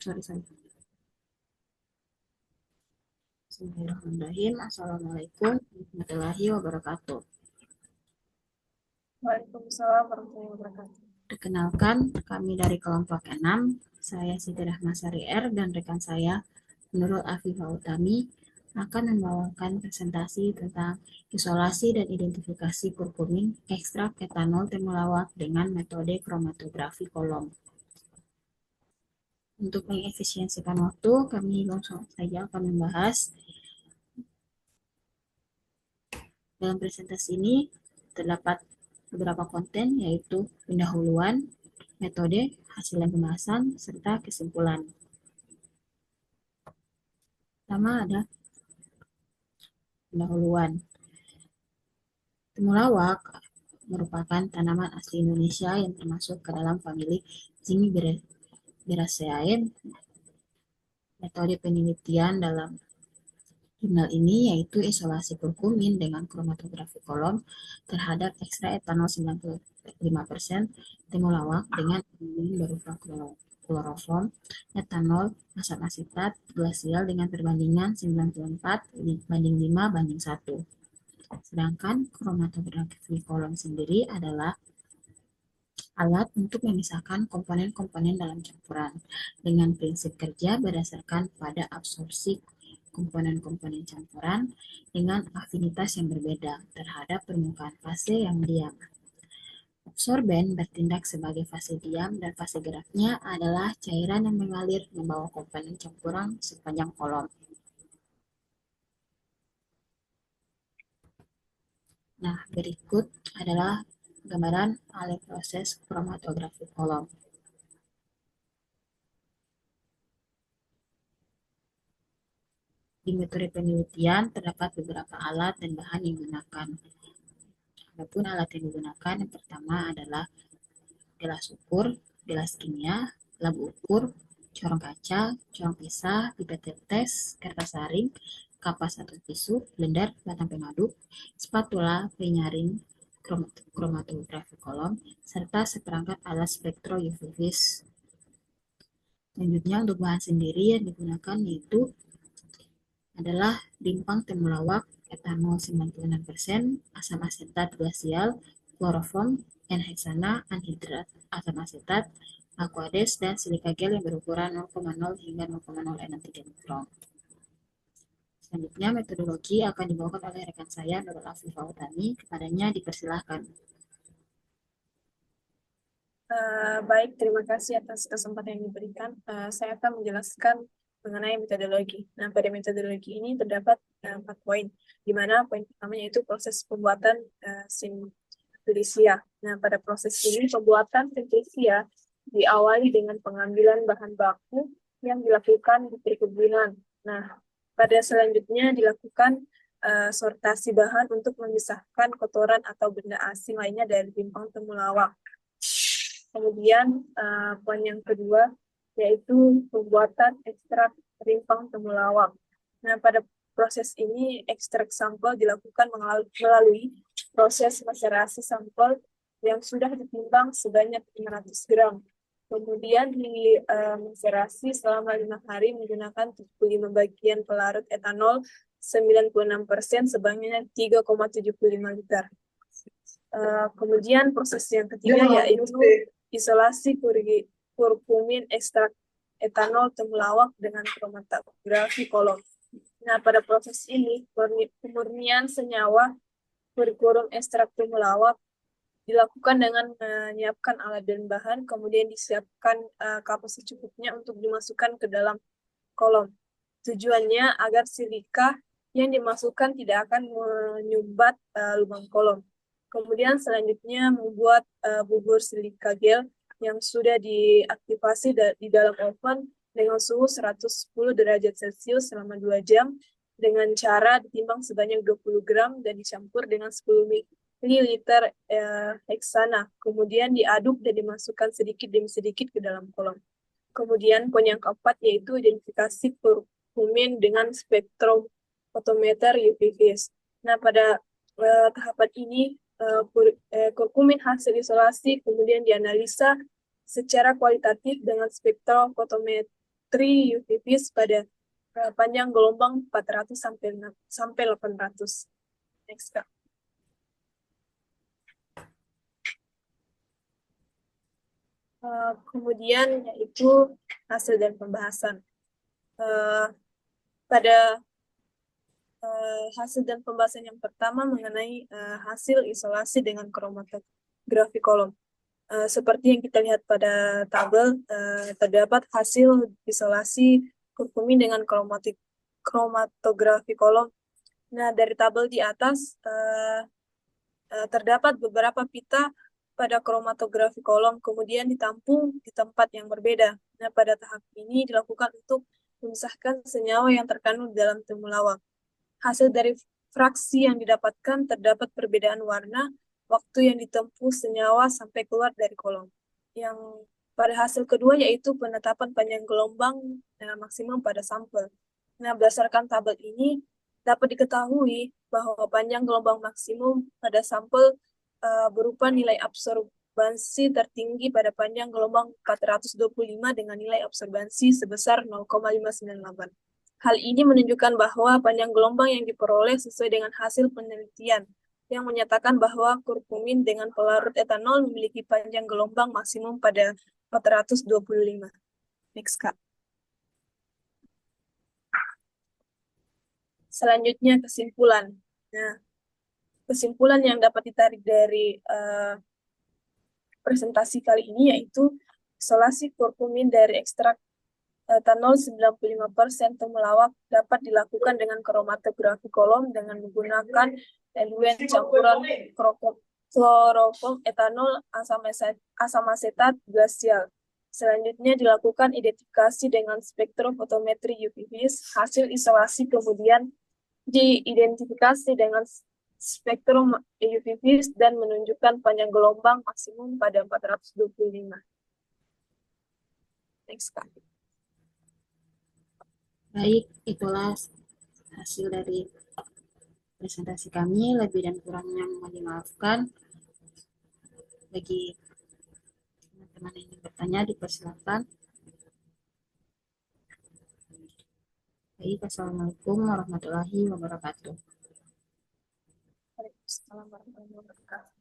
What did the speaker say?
Sorry. Bismillahirrahmanirrahim. Assalamualaikum warahmatullahi wabarakatuh. Waalaikumsalam warahmatullahi wabarakatuh. Perkenalkan, kami dari kelompok 6, saya Siti Rahmasari R dan rekan saya, Nurul Afifah Utami, akan membawakan presentasi tentang isolasi dan identifikasi kurkumin ekstrak etanol temulawak dengan metode kromatografi kolom. Untuk mengefisiensikan waktu, kami langsung saja akan membahas. Dalam presentasi ini terdapat beberapa konten, yaitu pendahuluan, metode, hasil pembahasan, serta kesimpulan. Pertama ada pendahuluan. Temulawak merupakan tanaman asli Indonesia yang termasuk ke dalam famili Zingiberaceae. Metode penelitian dalam jurnal ini yaitu isolasi kurkumin dengan kromatografi kolom terhadap ekstrak etanol 95% temulawak dengan berupa kloroform, etanol, asam asetat, glasial dengan perbandingan 94:5:1. Sedangkan kromatografi kolom sendiri adalah alat untuk memisahkan komponen-komponen dalam campuran dengan prinsip kerja berdasarkan pada absorpsi komponen-komponen campuran dengan afinitas yang berbeda terhadap permukaan fase yang diam. Absorben bertindak sebagai fase diam dan fase geraknya adalah cairan yang mengalir membawa komponen campuran sepanjang kolom. Nah, berikut adalah gambaran alur proses kromatografi kolom. Di metode penelitian terdapat beberapa alat dan bahan yang digunakan. Adapun alat yang digunakan yang pertama adalah gelas ukur, gelas kimia, lab ukur, corong kaca, corong pisah, pipet tetes, kertas saring, kapas atau tisu, blender, batang pengaduk, spatula, penyaring, kromatografi kolom, serta seperangkat alat spektro UV vis. Selanjutnya untuk bahan sendiri yang digunakan yaitu adalah rimpang temulawak, etanol 96%, asam asetat glasial, kloroform, N-heksana, anhidrat asam asetat, aquades, dan silika gel yang berukuran 0,0 hingga 0,063 mikron. Selanjutnya, metodologi akan dibawakan oleh rekan saya, Nurul Afifah Utami. Kepadanya dipersilahkan. Baik, terima kasih atas kesempatan yang diberikan. Saya akan menjelaskan mengenai metodologi. Nah, pada metodologi ini terdapat 4 poin, di mana poin pertama yaitu proses pembuatan sintesia. Nah, pada proses ini pembuatan sintesia diawali dengan pengambilan bahan baku yang dilakukan di perkebunan. Nah, pada selanjutnya dilakukan sortasi bahan untuk memisahkan kotoran atau benda asing lainnya dari rimpang temulawak. Kemudian poin yang kedua yaitu pembuatan ekstrak rimpang temulawak. Nah, pada proses ini ekstrak sampel dilakukan melalui proses maserasi sampel yang sudah ditimbang sebanyak 500 gram. Kemudian maserasi selama 5 hari menggunakan 75 bagian pelarut etanol 96% sebanyak 3,75 liter. Kemudian proses yang ketiga yaitu isolasi kurkumin ekstrak etanol temulawak dengan kromatografi kolom. Nah, pada proses ini pemurnian senyawa kurikulum ekstrak temulawak dilakukan dengan menyiapkan alat dan bahan, kemudian disiapkan kapas secukupnya untuk dimasukkan ke dalam kolom. Tujuannya agar silika yang dimasukkan tidak akan menyumbat lubang kolom. Kemudian selanjutnya membuat bubur silika gel yang sudah diaktifasi di dalam oven dengan suhu 110 derajat Celcius selama 2 jam dengan cara ditimbang sebanyak 20 gram dan dicampur dengan 10 ml heksana. Kemudian diaduk dan dimasukkan sedikit demi sedikit ke dalam kolom. Kemudian poin yang keempat yaitu identifikasi kurkumin dengan spektrofotometer UV-vis. Nah, pada tahapan ini kurkumin hasil isolasi kemudian dianalisa secara kualitatif dengan spektrofotometer volumetri UV-vis pada panjang gelombang 400 sampai 800. Next, Kak. Kemudian yaitu hasil dan pembahasan. Pada hasil dan pembahasan yang pertama mengenai hasil isolasi dengan kromatografi kolom. Seperti yang kita lihat pada tabel, terdapat hasil isolasi kurkumin dengan kromatografi kolom. Nah, dari tabel di atas terdapat beberapa pita pada kromatografi kolom, kemudian ditampung di tempat yang berbeda. Nah, pada tahap ini dilakukan untuk memisahkan senyawa yang terkandung dalam temulawak. Hasil dari fraksi yang didapatkan terdapat perbedaan warna, waktu yang ditempuh senyawa sampai keluar dari kolom. Yang pada hasil kedua yaitu penetapan panjang gelombang maksimum pada sampel. Nah, berdasarkan tabel ini dapat diketahui bahwa panjang gelombang maksimum pada sampel berupa nilai absorbansi tertinggi pada panjang gelombang 425 dengan nilai absorbansi sebesar 0,598. Hal ini menunjukkan bahwa panjang gelombang yang diperoleh sesuai dengan hasil penelitian yang menyatakan bahwa kurkumin dengan pelarut etanol memiliki panjang gelombang maksimum pada 425. Next, Kak. Selanjutnya kesimpulan. Nah, kesimpulan yang dapat ditarik dari presentasi kali ini yaitu isolasi kurkumin dari ekstrak etanol 95% temulawak dapat dilakukan dengan kromatografi kolom dengan menggunakan eluen campuran kloroform etanol asam asetat glasial. Selanjutnya dilakukan identifikasi dengan spektrofotometri UV-vis. Hasil isolasi kemudian diidentifikasi dengan spektrum UV-vis dan menunjukkan panjang gelombang maksimum pada 425. Next, Kak. Baik, itulah hasil dari presentasi kami. Lebih dan kurangnya mohon dimaafkan. Bagi teman-teman yang ingin bertanya, dipersilakan. Baik, Assalamualaikum warahmatullahi wabarakatuh. Waalaikumsalam warahmatullahi wabarakatuh.